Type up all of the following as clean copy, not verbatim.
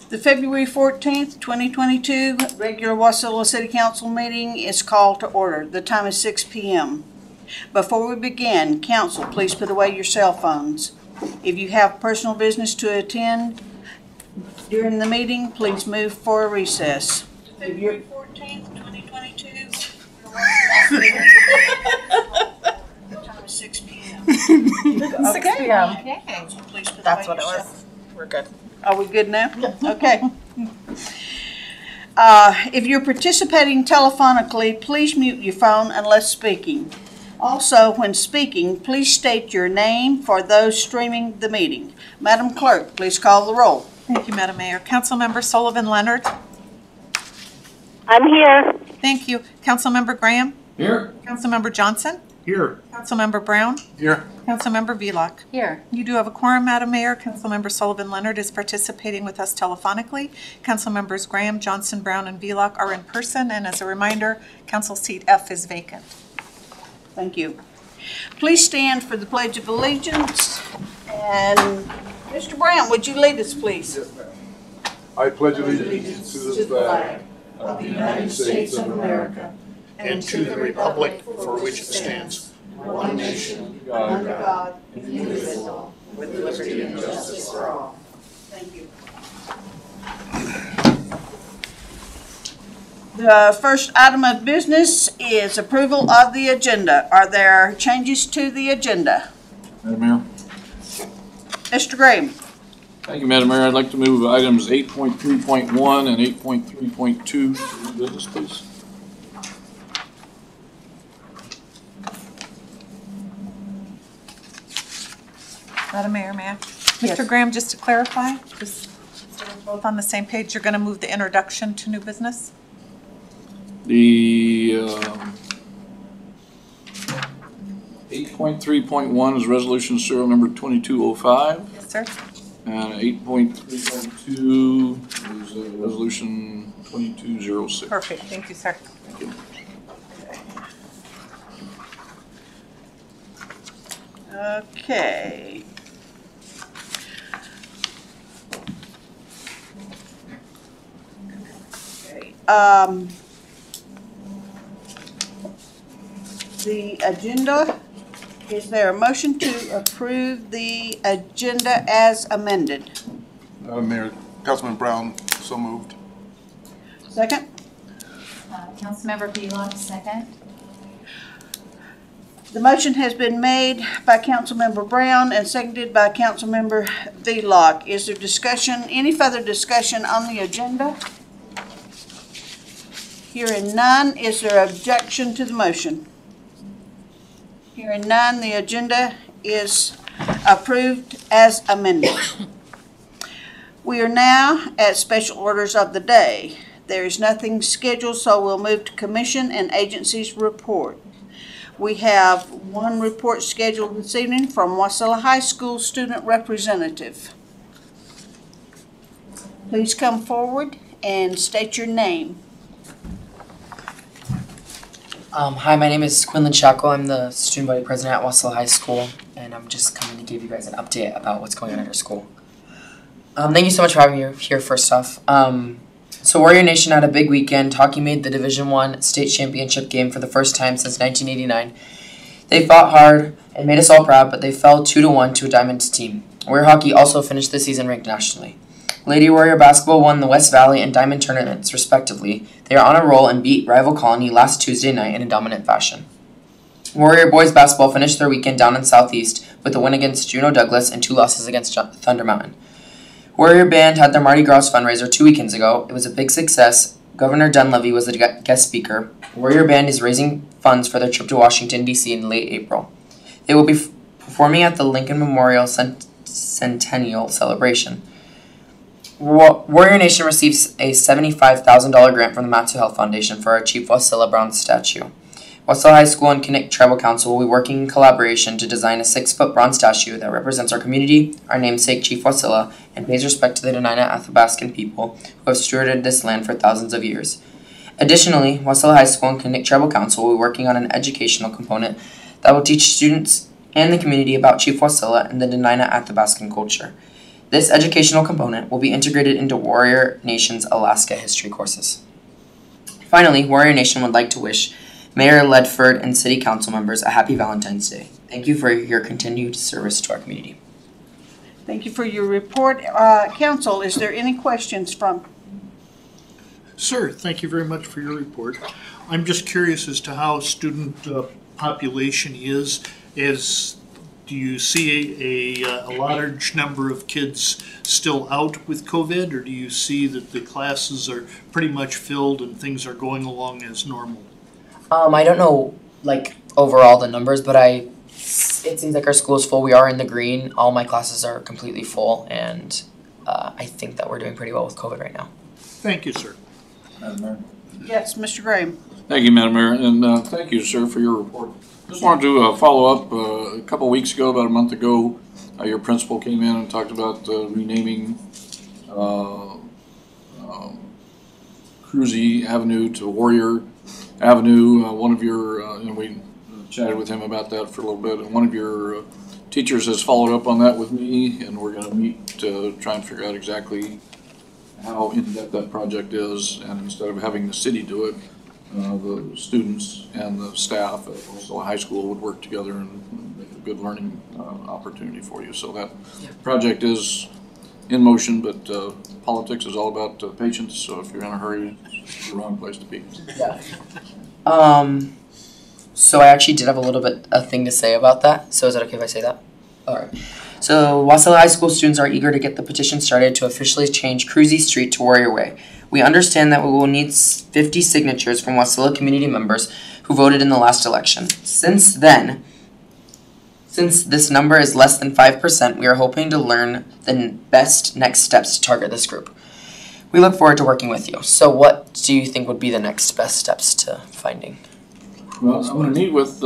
The February 14th, 2022 regular Wasilla City Council meeting is called to order. The time is 6 p.m. Before we begin, council, please put away your cell phones. If you have personal business to attend during the meeting, please move for a recess. February 14th, 2022. The time is 6 p.m. 6 p.m. Okay. Council, please put That's away what it your was. We're good. Are we good now? Okay. If you're participating telephonically, please mute your phone unless speaking. Also, when speaking, please state your name for those streaming the meeting. Madam Clerk, please call the roll. Thank you, Madam Mayor. Councilmember Sullivan Leonard. I'm here. Thank you. Councilmember Graham. Here. Councilmember Johnson. Here. Councilmember Brown. Here. Councilmember Vlock. Here. You do have a quorum, Madam Mayor. Councilmember Sullivan Leonard is participating with us telephonically. Councilmembers Graham, Johnson, Brown, and Vlock are in person. And as a reminder, council seat F is vacant. Thank you. Please stand for the Pledge of Allegiance. And Mr. Brown, would you lead us, please? Yes, ma'am. I pledge allegiance to the flag of the United States of America and to the republic for which it stands, one nation, under God, indivisible, with liberty and justice for all. Thank you. The first item of business is approval of the agenda. Are there changes to the agenda? Madam Mayor. Mr. Graham. Thank you, Madam Mayor. I'd like to move items 8.3.1 and 8.3.2 to business, please. Madam Mayor, may I? Yes. Mr. Graham, just to clarify, just so we're both on the same page, you're going to move the introduction to new business? The 8.3.1 is resolution serial number 2205. Yes, sir. And 8.3.2 is resolution 2206. Perfect. Thank you, sir. Thank you. Okay. The agenda, is there a motion to approve the agenda as amended? Madam Mayor, Councilman Brown, so moved. Second? Councilmember Vlock, second. The motion has been made by Councilmember Brown and seconded by Councilmember Vlock. Is there discussion, any further discussion on the agenda? Hearing none, is there objection to the motion? Hearing none, the agenda is approved as amended. We are now at special orders of the day. There is nothing scheduled, so we'll move to commission and agencies report. We have one report scheduled this evening from Wasilla High School student representative. Please come forward and state your name. Hi, my name is Quinlan Shackle. I'm the student body president at Wasilla High School, and I'm just coming to give you guys an update about what's going on at our school. Thank you so much for having me here, first off. So Warrior Nation had a big weekend. Hockey made the Division I state championship game for the first time since 1989. They fought hard and made us all proud, but they fell 2-1 to a Diamond team. Warrior Hockey also finished the season ranked nationally. Lady Warrior Basketball won the West Valley and Diamond tournaments, respectively. They are on a roll and beat rival Colony last Tuesday night in a dominant fashion. Warrior Boys Basketball finished their weekend down in Southeast with a win against Juneau Douglas and 2 losses against Thunder Mountain. Warrior Band had their Mardi Gras fundraiser 2 weekends ago. It was a big success. Governor Dunleavy was the guest speaker. Warrior Band is raising funds for their trip to Washington, D.C. in late April. They will be performing at the Lincoln Memorial Centennial Celebration. Warrior Nation receives a $75,000 grant from the Matsu Health Foundation for our Chief Wasilla Brown statue. Wasilla High School and Kinnick Tribal Council will be working in collaboration to design a 6-foot bronze statue that represents our community, our namesake Chief Wasilla, and pays respect to the Dena'ina Athabascan people who have stewarded this land for thousands of years. Additionally, Wasilla High School and Kinnick Tribal Council will be working on an educational component that will teach students and the community about Chief Wasilla and the Dena'ina Athabascan culture. This educational component will be integrated into Warrior Nation's Alaska history courses. Finally, Warrior Nation would like to wish Mayor Ledford and City Council members a happy Valentine's Day. Thank you for your continued service to our community. Thank you for your report. Council, is there any questions from? Sir, thank you very much for your report. I'm just curious as to how student population is. Do you see a large number of kids still out with COVID, or do you see that the classes are pretty much filled and things are going along as normal? I don't know, like, overall the numbers, but it seems like our school is full. We are in the green. All my classes are completely full, and I think that we're doing pretty well with COVID right now. Thank you, sir. Madam Mayor. Yes, Mr. Graham. Thank you, Madam Mayor, and thank you, sir, for your report. Just wanted to follow up. A couple weeks ago, about a month ago, your principal came in and talked about renaming Cruzy Avenue to Warrior Avenue. One of your, and we chatted with him about that for a little bit, and one of your teachers has followed up on that with me, and we're going to meet to try and figure out exactly how in-depth that project is, and instead of having the city do it, the students and the staff at Wasilla High School would work together and make a good learning opportunity for you. So that project is in motion, but politics is all about patience, so if you're in a hurry, it's the wrong place to be. Yeah. So I actually did have a thing to say about that. So is it okay if I say that? All right. So Wasilla High School students are eager to get the petition started to officially change Cruzy Street to Warrior Way. We understand that we will need 50 signatures from Wasilla community members who voted in the last election. Since this number is less than 5%, we are hoping to learn the best next steps to target this group. We look forward to working with you. So what do you think would be the next best steps to finding? Well, I'm going to meet with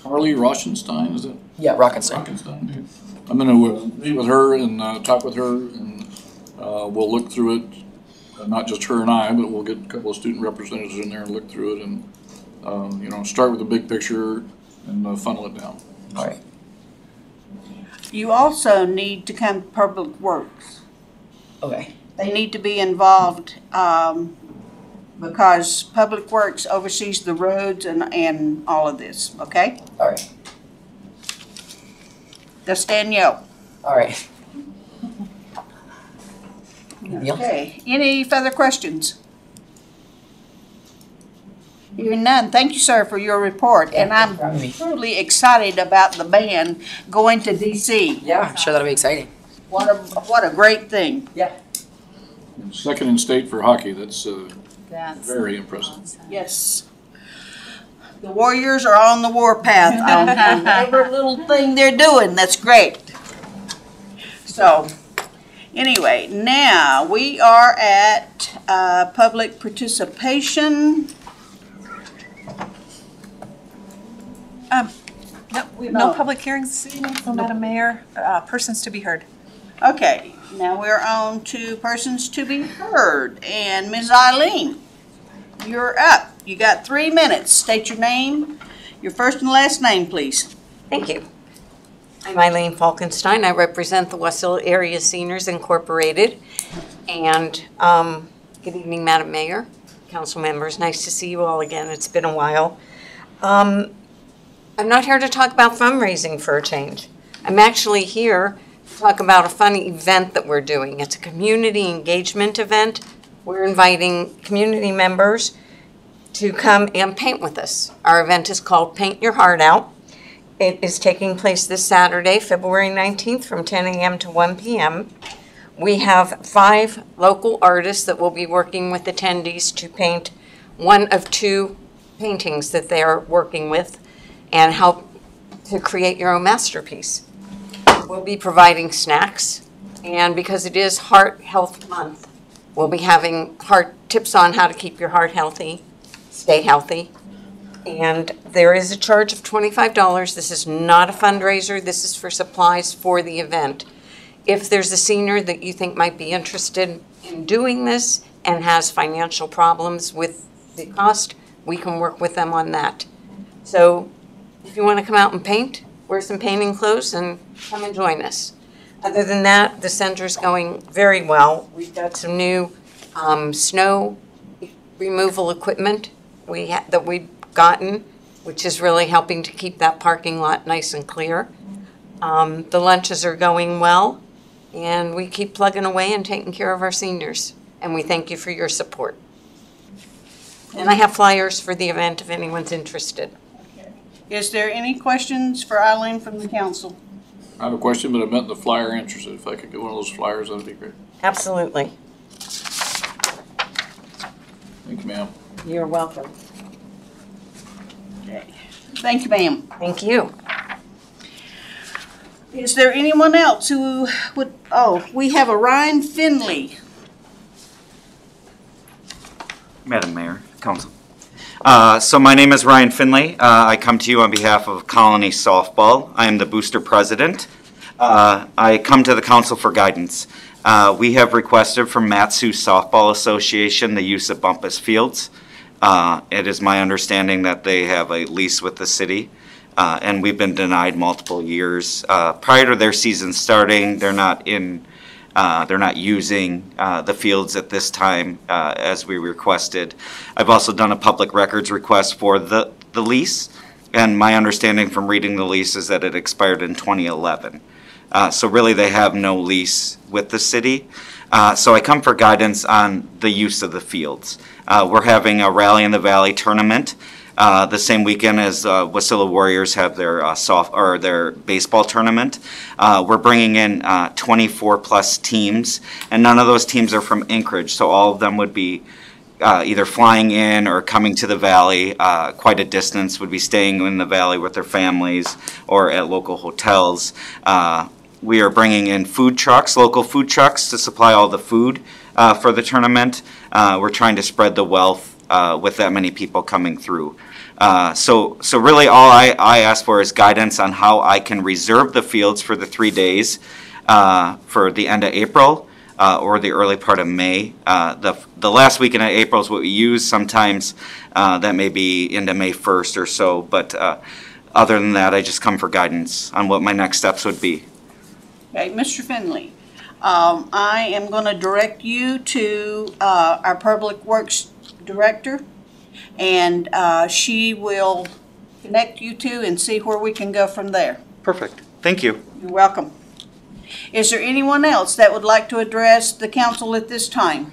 Carly Rochenstein, is it? Yeah, Rockenstein. Rockenstein. I'm going to meet with her and talk with her, and we'll look through it. Not just her and I, but we'll get a couple of student representatives in there and look through it, and start with the big picture and funnel it down. All right. You also need to come to Public Works. Okay. They need to be involved because Public Works oversees the roads and all of this, okay? All right. Danielle. All right. Okay. Any further questions? Hearing none. Thank you, sir, for your report. And I'm truly excited about the band going to DC. Yeah, I'm sure that'll be exciting. What a great thing. Yeah. And second in state for hockey. That's That's very impressive. Yes. The Warriors are on the warpath on every little thing they're doing. That's great. So, anyway, now we are at public participation. No, we have no public hearings this evening, so Madam Mayor, persons to be heard. Okay, now we're on to persons to be heard. And Ms. Eileen, you're up. You got 3 minutes. State your name, your first and last name, please. Thank you. I'm Eileen Falkenstein. I represent the Wasilla Area Seniors Incorporated. And good evening, Madam Mayor, council members. Nice to see you all again. It's been a while. I'm not here to talk about fundraising for a change. I'm actually here to talk about a fun event that we're doing. It's a community engagement event. We're inviting community members to come and paint with us. Our event is called Paint Your Heart Out. It is taking place this Saturday, February 19th from 10 a.m. to 1 p.m. We have 5 local artists that will be working with attendees to paint one of 2 paintings that they are working with and help to create your own masterpiece. We'll be providing snacks, and because it is Heart Health Month, we'll be having tips on how to keep your heart healthy, stay healthy. And there is a charge of $25. This is not a fundraiser. This is for supplies for the event. If there's a senior that you think might be interested in doing this and has financial problems with the cost, we can work with them on that. So if you want to come out and paint, wear some painting clothes and come and join us. Other than that, the center's going very well. We've got some new snow removal equipment that we've gotten, which is really helping to keep that parking lot nice and clear. The lunches are going well, and we keep plugging away and taking care of our seniors. And we thank you for your support. And I have flyers for the event if anyone's interested. Is there any questions for Eileen from the council? I have a question, but I meant the flyer interested. If I could get one of those flyers, that'd be great. Absolutely. Thank you, ma'am. You're welcome. Okay. Thank you, ma'am. Thank you. Is there anyone else who would, we have a Ryan Finley. Madam Mayor, Council. So my name is Ryan Finley. I come to you on behalf of Colony Softball. I am the booster president. I come to the council for guidance. We have requested from Matsu Softball Association the use of Bumpus Fields. It is my understanding that they have a lease with the city, and we've been denied multiple years. Prior to their season starting, they're not using the fields at this time as we requested. I've also done a public records request for the lease, and my understanding from reading the lease is that it expired in 2011. So really they have no lease with the city. So I come for guidance on the use of the fields. We're having a Rally in the Valley tournament the same weekend as Wasilla Warriors have their their baseball tournament. We're bringing in 24 plus teams, and none of those teams are from Anchorage, so all of them would be either flying in or coming to the valley quite a distance, would be staying in the valley with their families or at local hotels. We are bringing in food trucks, local food trucks, to supply all the food for the tournament. We're trying to spread the wealth with that many people coming through. So really all I ask for is guidance on how I can reserve the fields for the 3 days for the end of April or the early part of May. The last weekend of April is what we use. Sometimes that may be into May 1st or so, but other than that, I just come for guidance on what my next steps would be. Okay, Mr. Finley, I am going to direct you to our Public Works Director, and she will connect you to and see where we can go from there. Perfect. Thank you. You're welcome. Is there anyone else that would like to address the council at this time?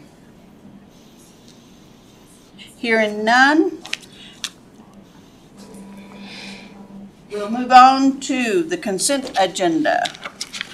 Hearing none, we'll move on to the consent agenda.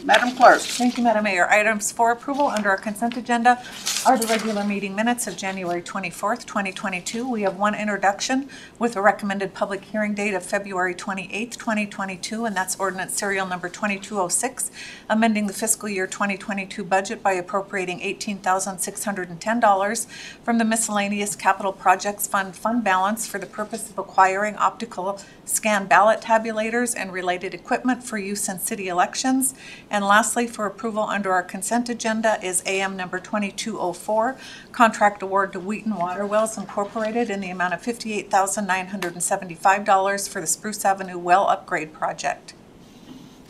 Madam Clerk. Thank you, Madam Mayor. Items for approval under our consent agenda are the regular meeting minutes of January 24th, 2022. We have one introduction with a recommended public hearing date of February 28th, 2022, and that's ordinance serial number 2206, amending the fiscal year 2022 budget by appropriating $18,610 from the miscellaneous capital projects fund balance for the purpose of acquiring optical scan ballot tabulators and related equipment for use in city elections. And lastly, for approval under our consent agenda is AM number 2204, contract award to Wheaton Water Wells Incorporated in the amount of $58,975 for the Spruce Avenue well upgrade project.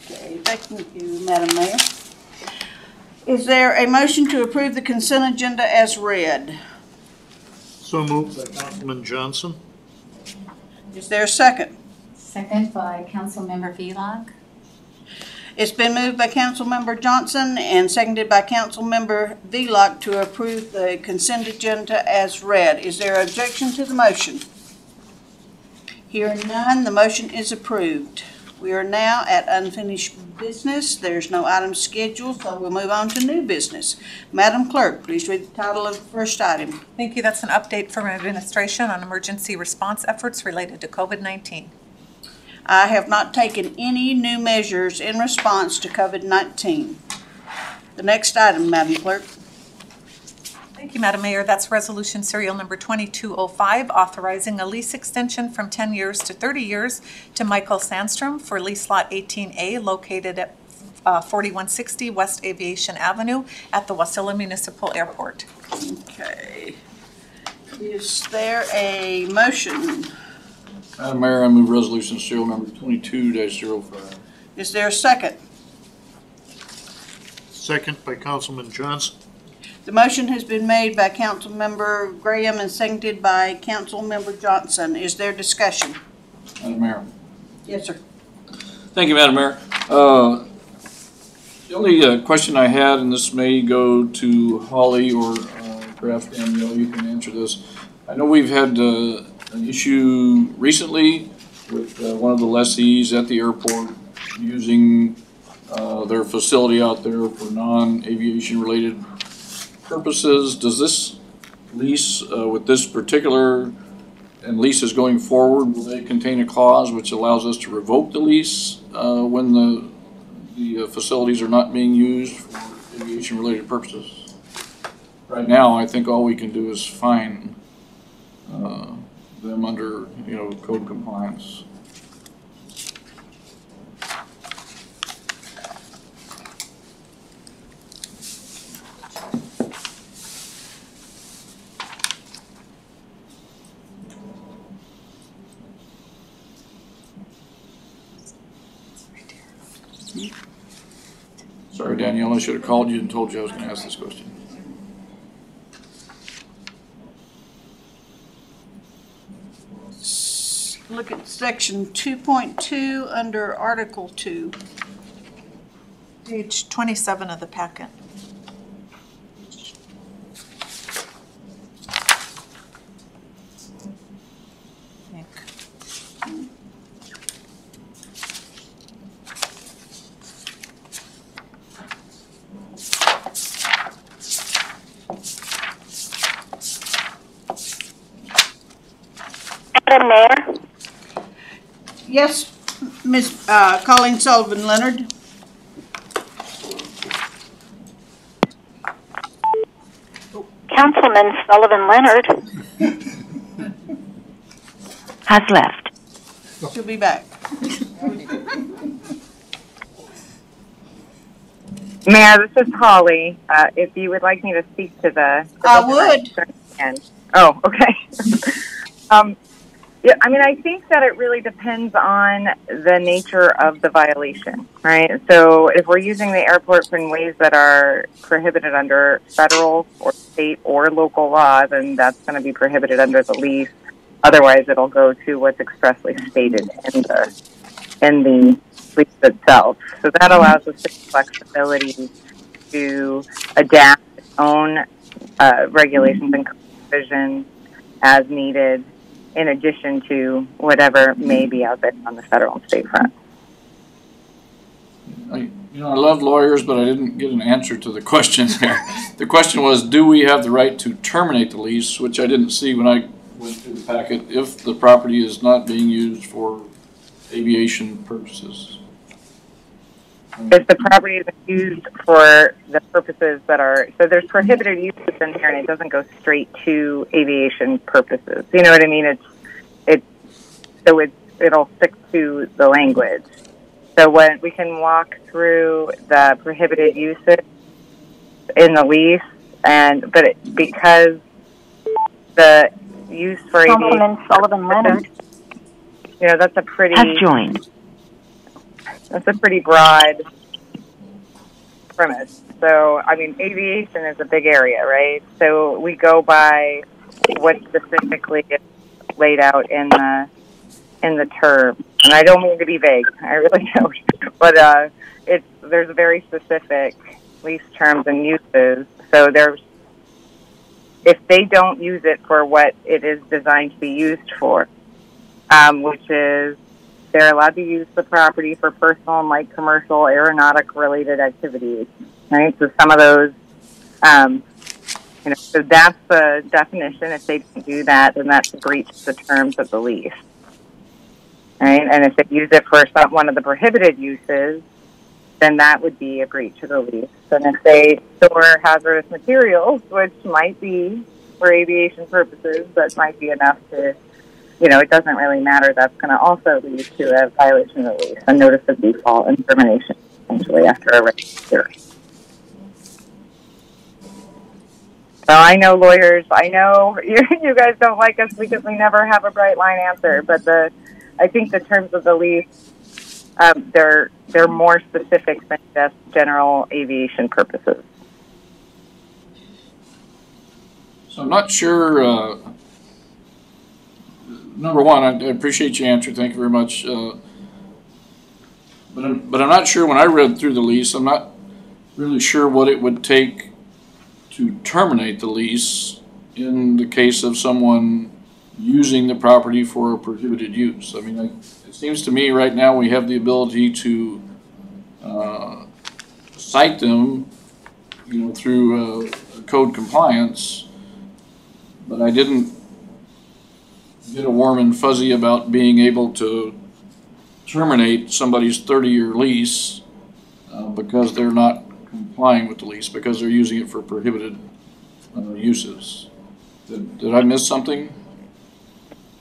Okay, thank you, Madam Mayor. Is there a motion to approve the consent agenda as read? So moved by Councilman Johnson. Is there a second? Second by Councilmember Vlog. It's been moved by Councilmember Johnson and seconded by Councilmember Vlog to approve the consent agenda as read. Is there an objection to the motion? Hearing none, the motion is approved. We are now at unfinished business. There's no item scheduled, so we'll move on to new business. Madam Clerk, please read the title of the first item. Thank you. That's an update from administration on emergency response efforts related to COVID-19. I have not taken any new measures in response to COVID-19. The next item, Madam Clerk. Thank you, Madam Mayor. That's resolution serial number 2205, authorizing a lease extension from 10 years to 30 years to Michael Sandstrom for lease lot 18A located at 4160 West Aviation Avenue at the Wasilla Municipal Airport. Okay. Is there a motion? Madam Mayor, I move resolution serial number 22-05. Is there a second? Second by Councilman Johnson. The motion has been made by Councilmember Graham and seconded by Councilmember Johnson. Is there discussion? Madam Mayor. Yes, sir. Thank you, Madam Mayor. The only question I had, and this may go to Holly or perhaps Danielle, you can answer this. I know we've had an issue recently with one of the lessees at the airport using their facility out there for non-aviation related purposes. Does this lease with this particular and leases going forward, will they contain a clause which allows us to revoke the lease when the facilities are not being used for aviation related purposes? Right now, I think all we can do is fine them under, code compliance. Sorry, Danielle, I should have called you and told you I was going to ask this question. Look at section 2.2 under Article 2. Page 27 of the packet. Madam Mayor, Yes, Ms. Colleen Sullivan Leonard. Councilman Sullivan Leonard has left. She'll be back. Mayor, this is Holly. If you would like me to speak to the... I would. Oh, okay. Yeah, I mean, I think that it really depends on the nature of the violation, right? So if we're using the airport in ways that are prohibited under federal or state or local law, then that's going to be prohibited under the lease. Otherwise, it'll go to what's expressly stated in the lease itself. So that allows us the flexibility to adapt its own regulations and provisions as needed, in addition to whatever may be out there on the federal and state front. I love lawyers, but I didn't get an answer to the question there. The question was, do we have the right to terminate the lease, which I didn't see when I went through the packet, if the property is not being used for aviation purposes? If the property is used for the purposes that are, so there's prohibited uses in here, and it doesn't go straight to aviation purposes. You know what I mean? It'll stick to the language. So when we can walk through the prohibited uses in the lease, because the use for Councilman Sullivan Leonard that's a pretty has joined. That's a pretty broad premise. So, I mean, aviation is a big area, right? So we go by what specifically is laid out in the term. And I don't mean to be vague. I really don't. But there's very specific lease terms and uses. So if they don't use it for what it is designed to be used for, which is they're allowed to use the property for personal and light commercial aeronautic related activities, right? So some of those, so that's the definition. If they don't do that, then that's a breach of the terms of the lease, right? And if they use it for one of the prohibited uses, then that would be a breach of the lease. And if they store hazardous materials, which might be for aviation purposes, that might be enough to, it doesn't really matter. That's going to also lead to a violation of the lease, a notice of default and termination, essentially, after a hearing. So I know lawyers, I know you guys don't like us because we never have a bright line answer, but I think the terms of the lease, they're they're more specific than just general aviation purposes. So I'm not sure, number one, I appreciate your answer, thank you very much. But I'm not sure, when I read through the lease, I'm not really sure what it would take to terminate the lease in the case of someone using the property for a prohibited use. I mean, it seems to me right now we have the ability to cite them, through code compliance, but I didn't get a warm and fuzzy about being able to terminate somebody's 30-year lease because they're not complying with the lease, because they're using it for prohibited uses. Did I miss something?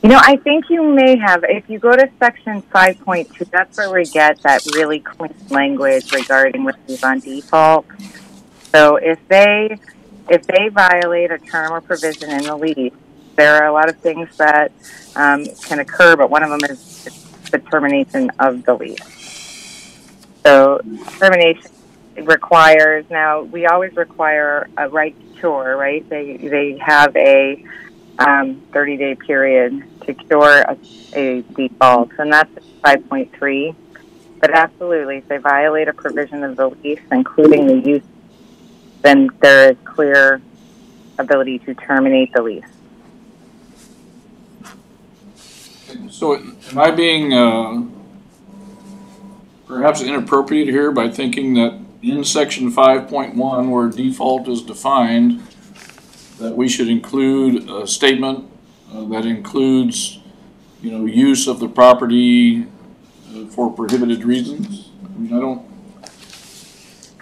I think you may have. If you go to section 5.2, that's where we get that really clean language regarding what is on default. So if they violate a term or provision in the lease, there are a lot of things that can occur, but one of them is the termination of the lease. So termination requires, now we always require a right to cure, right? They have a 30-day period to cure a default, and that's 5.3. But absolutely, if they violate a provision of the lease, including the use, then there is clear ability to terminate the lease. So am I being perhaps inappropriate here by thinking that in section 5.1, where default is defined, that we should include a statement that includes, use of the property for prohibited reasons? I mean, I don't.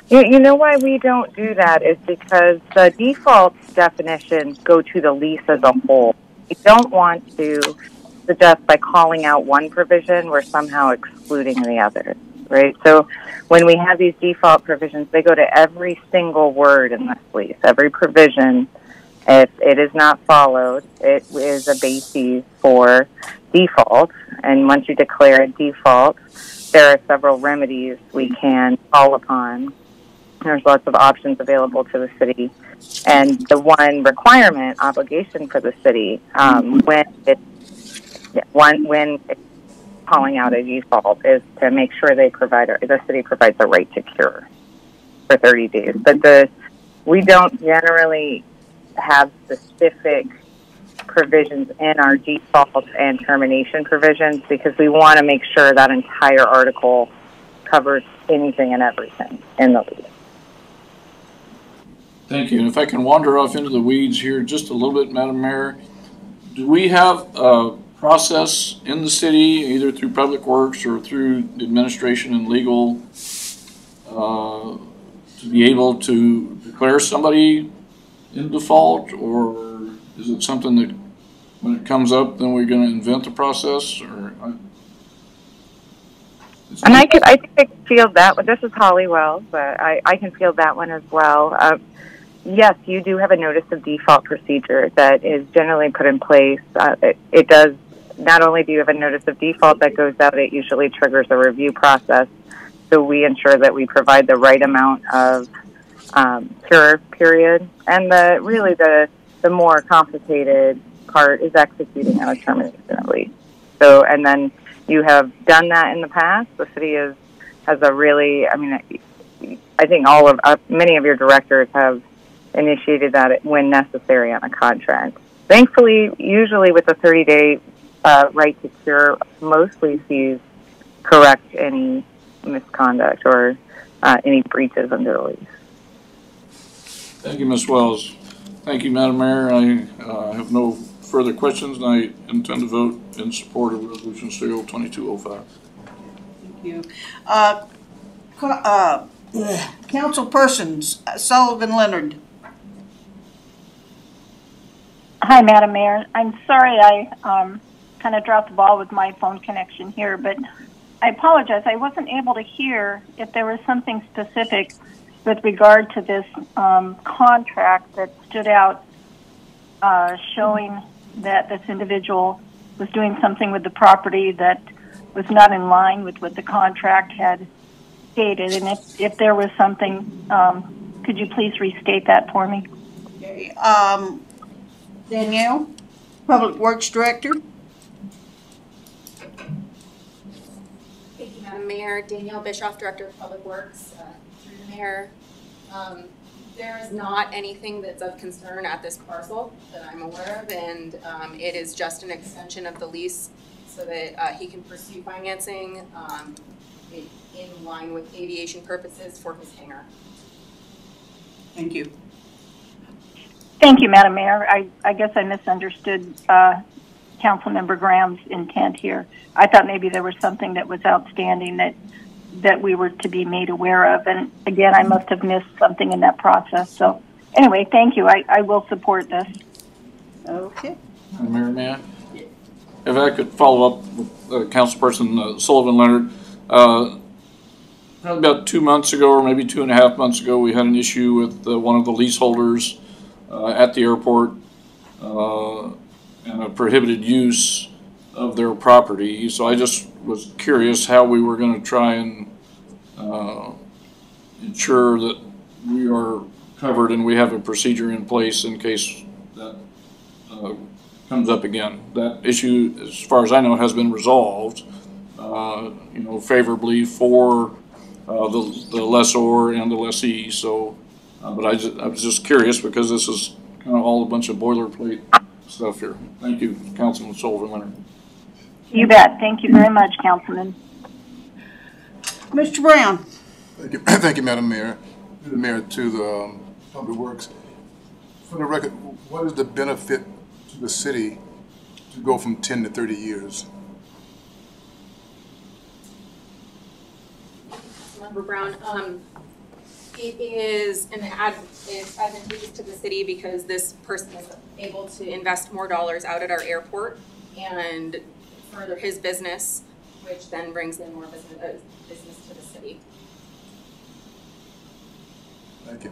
You know why we don't do that is because the default definitions go to the lease as a whole. We don't want to suggest by calling out one provision, we're somehow excluding the other, right? So when we have these default provisions, they go to every single word in this lease, every provision. If it is not followed, it is a basis for default. And once you declare a default, there are several remedies we can call upon. There's lots of options available to the city. And the one requirement, obligation for the city, when it's calling out a default, is to make sure the city provides a right to cure for 30 days. But we don't generally have specific provisions in our default and termination provisions because we want to make sure that entire article covers anything and everything in the lease. Thank you. And if I can wander off into the weeds here just a little bit, Madam Mayor, do we have a process in the city, either through Public Works or through administration and legal, to be able to declare somebody in default, or is it something that when it comes up then we're going to invent the process? Or and I can field that one. This is Holly Wells, but I can field that one as well. Yes, you do have a notice of default procedure that is generally put in place. It does, not only do you have a notice of default that goes out, it usually triggers a review process. So we ensure that we provide the right amount of cure period. And the more complicated part is executing on a termination of lease. So, and then you have done that in the past. The city has a really, I think many of your directors have initiated that when necessary on a contract. Thankfully, usually with a 30-day right to cure, most leases correct any misconduct or any breaches under the lease. Thank you, Ms. Wells. Thank you, Madam Mayor. I have no further questions, and I intend to vote in support of Resolution CO 2205. Thank you. Councilpersons, Sullivan Leonard. Hi, Madam Mayor. I'm sorry I kind of dropped the ball with my phone connection here, but I apologize. I wasn't able to hear if there was something specific with regard to this contract that stood out showing that this individual was doing something with the property that was not in line with what the contract had stated, and if there was something, could you please restate that for me? Okay. Danielle, Public Works Director. Thank you, Madam Mayor. Danielle Bischoff, Director of Public Works. Through the Mayor, there is not anything that's of concern at this parcel that I'm aware of, and it is just an extension of the lease so that he can pursue financing in line with aviation purposes for his hangar. Thank you. Thank you, Madam Mayor. I guess I misunderstood Councilmember Graham's intent here. I thought maybe there was something that was outstanding that we were to be made aware of. And again, I must have missed something in that process. So anyway, thank you. I will support this. Okay. Mayor, may I? If I could follow up with Councilperson Sullivan Leonard. About 2 months ago, or maybe 2.5 months ago, we had an issue with one of the leaseholders at the airport and a prohibited use of their property. So I just was curious how we were going to try and ensure that we are covered and we have a procedure in place in case that comes up again. That issue, as far as I know, has been resolved, favorably for the lessor and the lessee. So, but I was just curious because this is kind of all a bunch of boilerplate stuff here. Thank you, Councilman Sullivan Leonard. You bet. Thank you very much, Councilman. Mr. Brown. Thank you, thank you, Madam Mayor. To the Mayor, to the Public Works. For the record, what is the benefit to the city to go from 10 to 30 years? Member Brown, it is it's advantageous to the city because this person is able to invest more dollars out at our airport and further his business, which then brings in more business to the city. Thank you.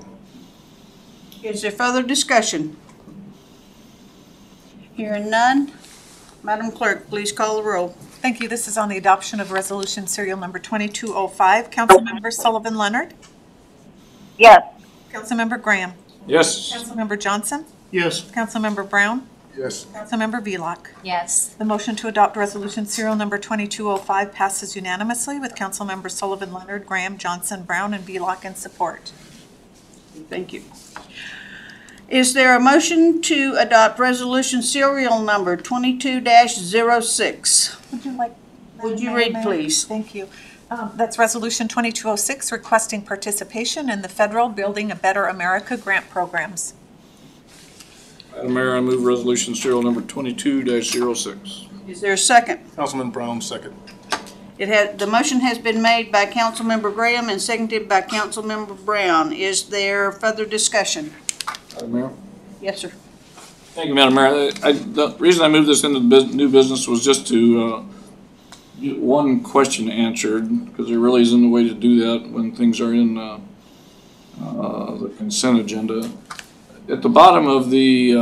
Is there further discussion? Hearing none, Madam Clerk, please call the roll. Thank you. This is on the adoption of resolution serial number 2205. Councilmember Sullivan Leonard? Yes. Councilmember Graham? Yes. Councilmember Johnson? Yes. Councilmember Brown? Yes. Councilmember Vlock? Yes. The motion to adopt resolution serial number 2205 passes unanimously with Councilmember Sullivan Leonard, Graham, Johnson, Brown, and Vlock in support. Thank you. Is there a motion to adopt resolution serial number 22-06? Would you read, please? Thank you. That's resolution 2206 requesting participation in the federal Building a Better America grant programs. Madam Mayor, I move resolution serial number 22-06. Is there a second? Councilman Brown, second. The motion has been made by Councilmember Graham and seconded by Councilmember Brown. Is there further discussion? Madam Mayor? Yes, sir. Thank you, Madam Mayor. The reason I moved this into new business was just to get one question answered, because there really isn't a way to do that when things are in the consent agenda. At the bottom of the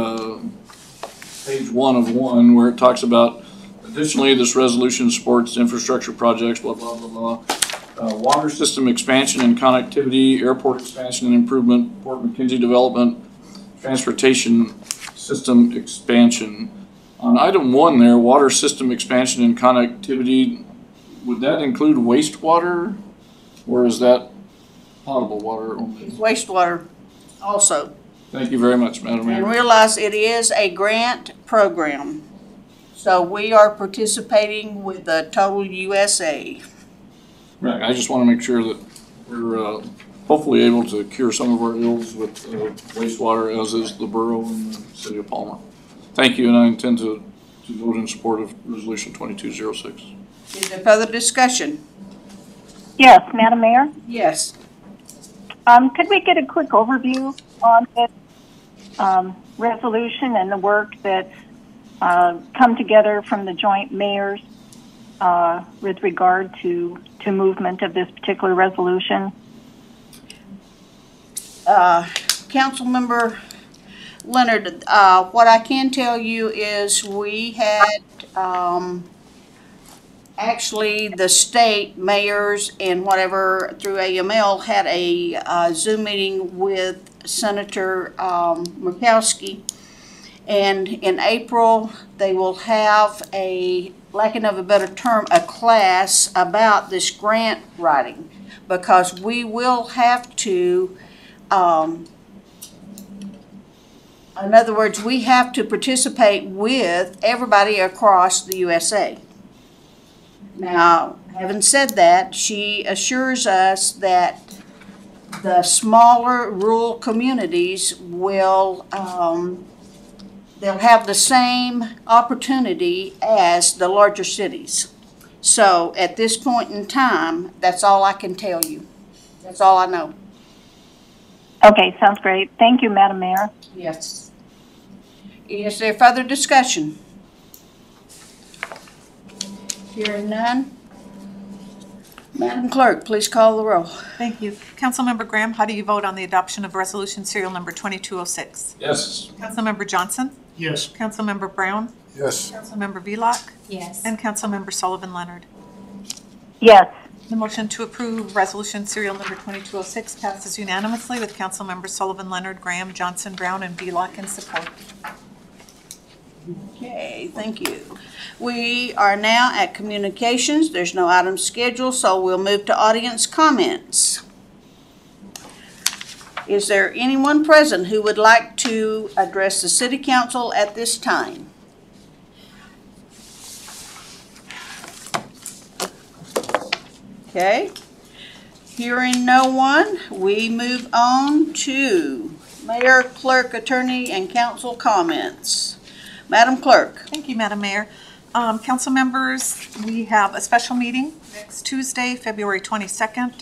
page 1 of 1, where it talks about, additionally, this resolution supports infrastructure projects, blah, blah, blah, blah. Water system expansion and connectivity, airport expansion and improvement, Port McKenzie development, transportation system expansion. On item 1 there, water system expansion and connectivity, would that include wastewater, or is that potable water only? Wastewater also. Thank you very much, Madam Mayor. And realize it is a grant program. So we are participating with the Total USA. Right, I just want to make sure that we're hopefully able to cure some of our ills with wastewater, as is the borough and the city of Palmer. Thank you, and I intend to vote in support of resolution 2206. Is there further discussion? Yes, Madam Mayor? Yes. Could we get a quick overview on this resolution and the work that's come together from the joint mayors with regard to movement of this particular resolution? Councilmember Leonard, what I can tell you is we had actually, the state mayors and whatever through AML had a Zoom meeting with Senator Murkowski. And in April, they will have lacking of a better term, a class about this grant writing, because we will have to, in other words, we have to participate with everybody across the USA. Now, having said that, she assures us that the smaller rural communities will, they'll have the same opportunity as the larger cities. So at this point in time, that's all I can tell you. That's all I know. Okay, sounds great. Thank you, Madam Mayor. Yes. Is there further discussion? Hearing none. Madam Clerk, please call the roll. Thank you. Councilmember Graham, how do you vote on the adoption of resolution serial number 2206? Yes. Councilmember Johnson? Yes. Councilmember Brown? Yes. Councilmember Vlock? Yes. And Councilmember Sullivan Leonard. Yes. The motion to approve resolution serial number 2206 passes unanimously with Councilmember Sullivan Leonard, Graham, Johnson, Brown, and Vlock in support. Okay, thank you. We are now at communications. There's no item scheduled, so we'll move to audience comments. Is there anyone present who would like to address the City Council at this time? Okay. Hearing no one, we move on to Mayor, Clerk, Attorney, and Council comments. Madam Clerk. Thank you, Madam Mayor. Council members, we have a special meeting next Tuesday, February 22nd.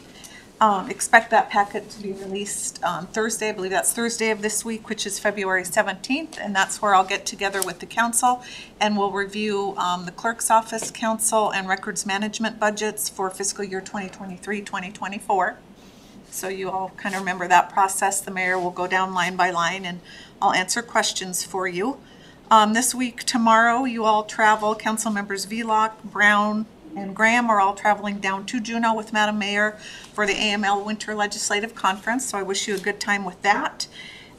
Expect that packet to be released on Thursday. I believe that's Thursday of this week, which is February 17th, and that's where I'll get together with the council and we'll review the clerk's office, council, and records management budgets for fiscal year 2023-2024. So you all kind of remember that process. The mayor will go down line by line and I'll answer questions for you. This week, tomorrow, you all travel. Council members Vlock, Brown, and Graham are all traveling down to Juneau with Madam Mayor for the AML Winter Legislative Conference. So I wish you a good time with that.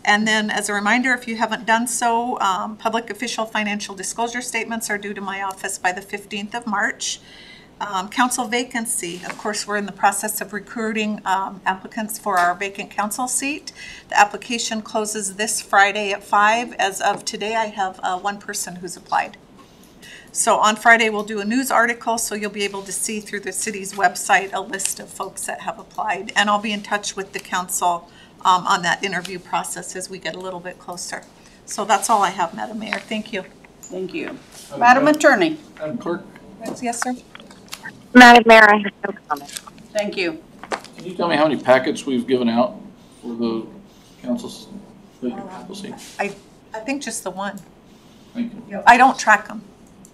And then as a reminder, if you haven't done so, public official financial disclosure statements are due to my office by the 15th of March. Council vacancy, of course, we're in the process of recruiting applicants for our vacant council seat. The application closes this Friday at 5. As of today, I have one person who's applied. So on Friday, we'll do a news article, so you'll be able to see through the city's website a list of folks that have applied. And I'll be in touch with the council on that interview process as we get a little bit closer. So that's all I have, Madam Mayor. Thank you. Thank you. Madam Attorney. Madam Clerk? Yes, sir. Madam Mayor, I have no comment. Thank you. Can you tell me how many packets we've given out for the council's seat? I think just the one. Thank you. I don't track them,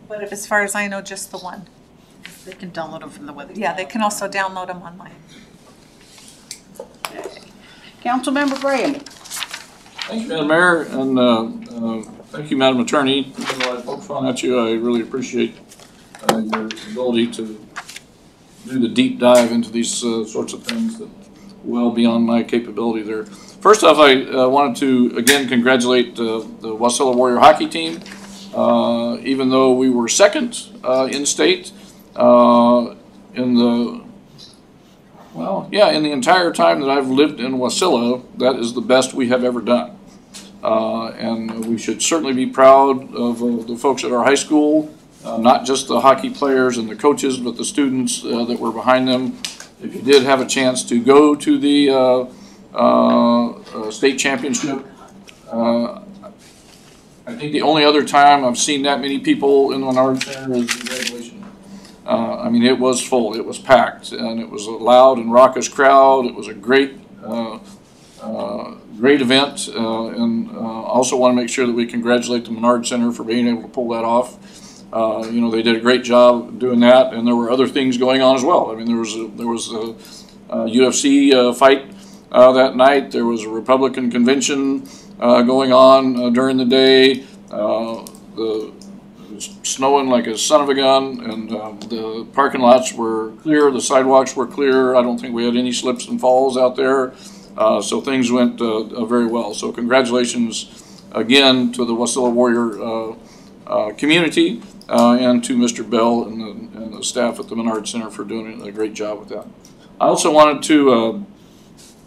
but as far as I know, just the one. They can download them from the website. Yeah, they can also download them online. Councilmember Graham. Thank you, Madam Mayor, and thank you, Madam Attorney. Even though I poked fun at you, I really appreciate your ability to do the deep dive into these sorts of things that well beyond my capability there. First off, I wanted to again congratulate the Wasilla Warrior hockey team. Even though we were second in state in the entire time that I've lived in Wasilla, that is the best we have ever done. And we should certainly be proud of the folks at our high school, not just the hockey players and the coaches, but the students that were behind them. If you did have a chance to go to the state championship, I think the only other time I've seen that many people in the Menard Center is the graduation. I mean, it was full, it was packed, and it was a loud and raucous crowd. It was a great event, and also want to make sure that we congratulate the Menard Center for being able to pull that off. You know, they did a great job doing that, and there were other things going on as well. I mean, there was a UFC fight that night. There was a Republican convention going on during the day. The It was snowing like a son of a gun, and the parking lots were clear, the sidewalks were clear. I don't think we had any slips and falls out there. So things went very well. So congratulations again to the Wasilla Warrior community and to Mr. Bell and the staff at the Menard Center for doing a great job with that. I also wanted to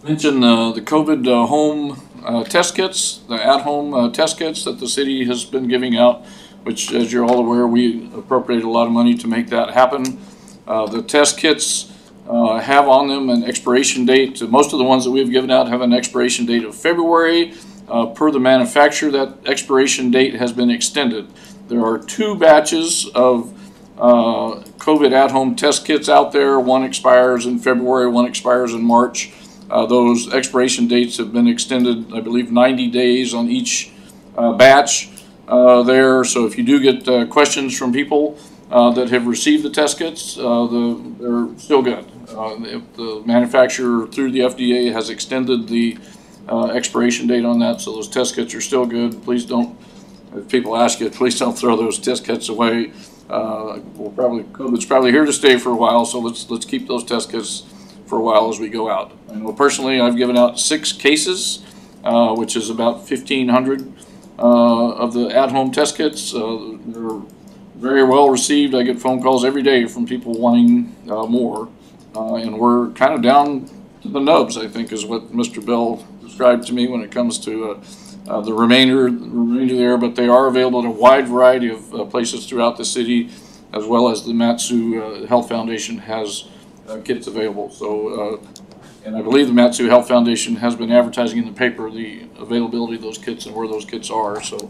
mention the COVID home test kits, the at-home test kits that the city has been giving out, which, as you're all aware, we appropriated a lot of money to make that happen. The test kits have on them an expiration date. Most of the ones that we've given out have an expiration date of February. Per the manufacturer, that expiration date has been extended. There are 2 batches of COVID at-home test kits out there. One expires in February, one expires in March. Those expiration dates have been extended, I believe, 90 days on each batch there. So if you do get questions from people that have received the test kits, they're still good. If the manufacturer through the FDA has extended the expiration date on that, so those test kits are still good. Please don't, if people ask you, please don't throw those test kits away. COVID's probably here to stay for a while, so let's keep those test kits for a while as we go out. I know personally I've given out 6 cases, which is about 1,500 of the at-home test kits. They're very well received. I get phone calls every day from people wanting more, and we're kind of down to the nubs, I think, is what Mr. Bell described to me when it comes to the remainder there, but they are available at a wide variety of places throughout the city, as well as the Matsu Health Foundation has kits available. So, and I believe the Matsu Health Foundation has been advertising in the paper the availability of those kits and where those kits are. So,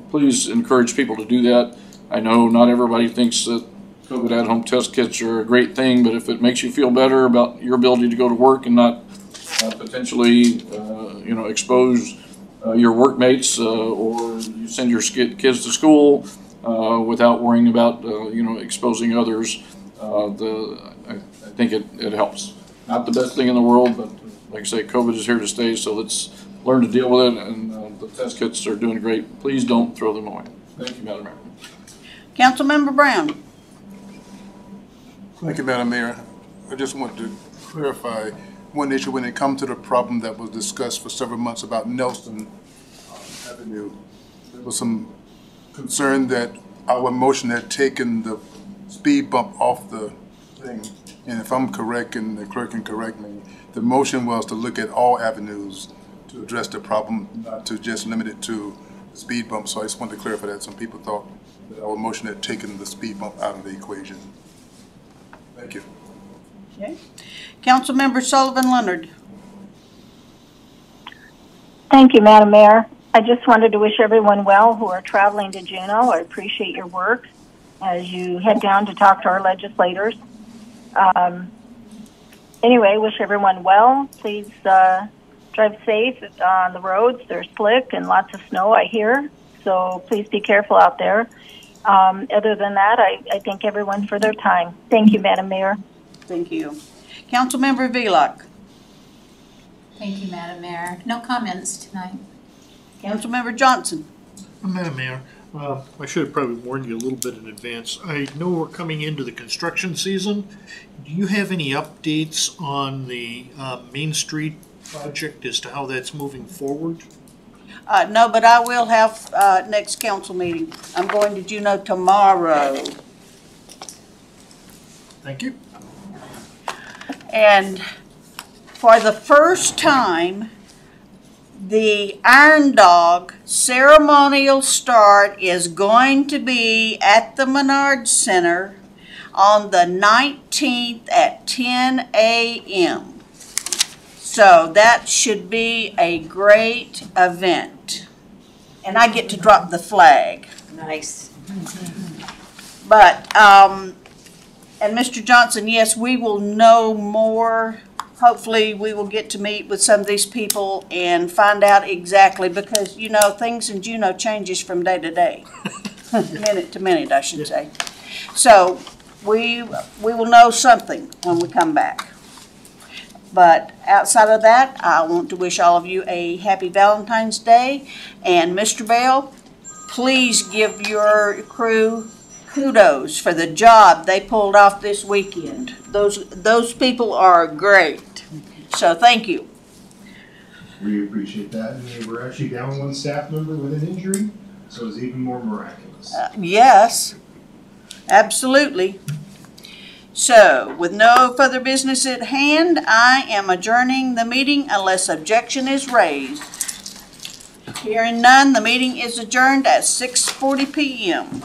please encourage people to do that. I know not everybody thinks that COVID at-home test kits are a great thing, but if it makes you feel better about your ability to go to work and not potentially, expose your workmates or you send your kids to school without worrying about, exposing others, I think it helps. Not the best thing in the world, but like I say, COVID is here to stay, so let's learn to deal with it, and the test kits are doing great. Please don't throw them away. Thank you, Madam Mayor. Councilmember Brown. Thank you, Madam Mayor. I just wanted to clarify one issue when it comes to the problem that was discussed for several months about Nelson Avenue. There was some concern that our motion had taken the speed bump off the thing. And if I'm correct, and the clerk can correct me, the motion was to look at all avenues to address the problem, not to just limit it to the speed bump. So I just wanted to clarify that. Some people thought that our motion had taken the speed bump out of the equation. Thank you. Okay. Councilmember Sullivan Leonard. Thank you, Madam Mayor. I just wanted to wish everyone well who are traveling to Juneau. I appreciate your work as you head down to talk to our legislators. Anyway, wish everyone well. Please drive safe on the roads. They're slick and lots of snow, I hear. So please be careful out there. Other than that, I thank everyone for their time. Thank you, Madam Mayor. Thank you. Councilmember Velock. Thank you, Madam Mayor. No comments tonight. Councilmember Johnson. Madam Mayor, I should have probably warned you a little bit in advance. I know we're coming into the construction season. Do you have any updates on the Main Street project as to how that's moving forward? No, but I will have next council meeting. I'm going to Juneau tomorrow. Thank you. And for the first time, the Iron Dog ceremonial start is going to be at the Menard Center on the 19th at 10 a.m. So that should be a great event. And I get to drop the flag. Nice. But, and Mr. Johnson, yes, we will know more. Hopefully we will get to meet with some of these people and find out exactly, because, you know, things in Juneau changes from day to day. Minute to minute, I should say. So we will know something when we come back. But outside of that, I want to wish all of you a happy Valentine's Day. And Mr. Bell, please give your crew kudos for the job they pulled off this weekend. Those people are great. So thank you. We appreciate that. And we're actually down one staff member with an injury, so it's even more miraculous. Yes, absolutely. So, with no further business at hand, I am adjourning the meeting unless objection is raised. Hearing none, the meeting is adjourned at 6:40 p.m.